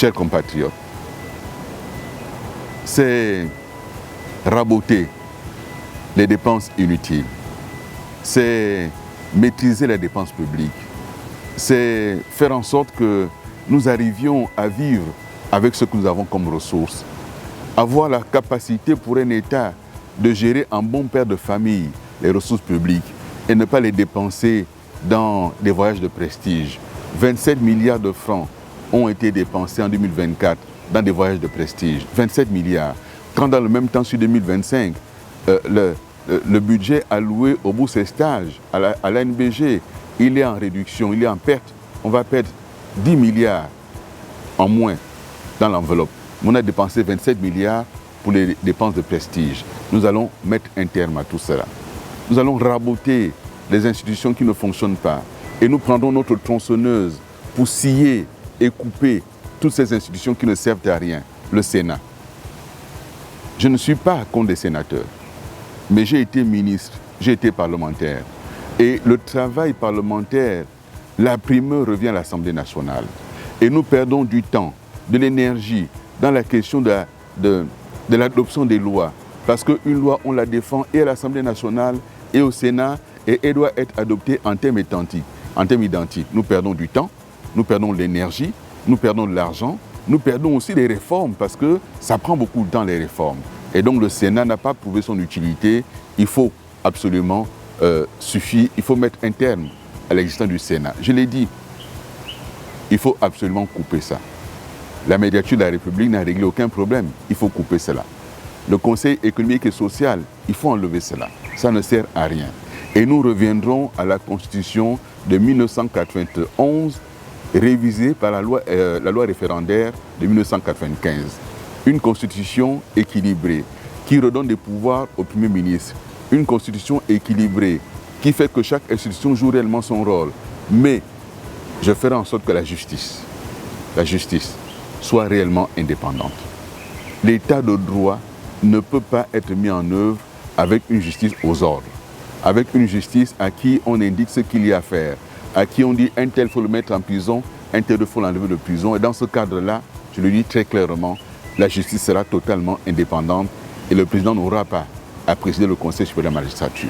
chers compatriotes, c'est raboter les dépenses inutiles, c'est maîtriser les dépenses publiques, c'est faire en sorte que nous arrivions à vivre avec ce que nous avons comme ressources, avoir la capacité pour un État de gérer en bon père de famille les ressources publiques et ne pas les dépenser dans des voyages de prestige. 27 milliards de francs ont été dépensés en 2024 dans des voyages de prestige. 27 milliards. Quand dans le même temps, sur 2025, le budget alloué aux bourses et stages, à l'ANBG, il est en réduction, il est en perte. On va perdre 10 milliards en moins dans l'enveloppe. On a dépensé 27 milliards pour les dépenses de prestige. Nous allons mettre un terme à tout cela. Nous allons raboter les institutions qui ne fonctionnent pas. Et nous prendrons notre tronçonneuse pour scier et couper toutes ces institutions qui ne servent à rien. Le Sénat. Je ne suis pas contre les sénateurs, mais j'ai été ministre, j'ai été parlementaire. Et le travail parlementaire, la primeur revient à l'Assemblée nationale. Et nous perdons du temps, de l'énergie dans la question de l'adoption des lois. Parce qu'une loi, on la défend et à l'Assemblée nationale et au Sénat, et elle doit être adoptée en termes identiques. Nous perdons du temps, nous perdons de l'énergie, nous perdons de l'argent, nous perdons aussi les réformes parce que ça prend beaucoup de temps les réformes. Et donc le Sénat n'a pas prouvé son utilité. Il faut absolument il faut mettre un terme à l'existence du Sénat. Je l'ai dit, il faut absolument couper ça. La médiature de la République n'a réglé aucun problème. Il faut couper cela. Le Conseil économique et social, il faut enlever cela. Ça ne sert à rien. Et nous reviendrons à la Constitution de 1991, révisée par la loi référendaire de 1995. Une Constitution équilibrée, qui redonne des pouvoirs au Premier ministre. Une Constitution équilibrée, qui fait que chaque institution joue réellement son rôle. Mais je ferai en sorte que la justice soit réellement indépendante. L'état de droit ne peut pas être mis en œuvre avec une justice aux ordres, avec une justice à qui on indique ce qu'il y a à faire, à qui on dit un tel faut le mettre en prison, un tel faut l'enlever de prison. Et dans ce cadre-là, je le dis très clairement, la justice sera totalement indépendante et le président n'aura pas à présider le Conseil supérieur de la magistrature.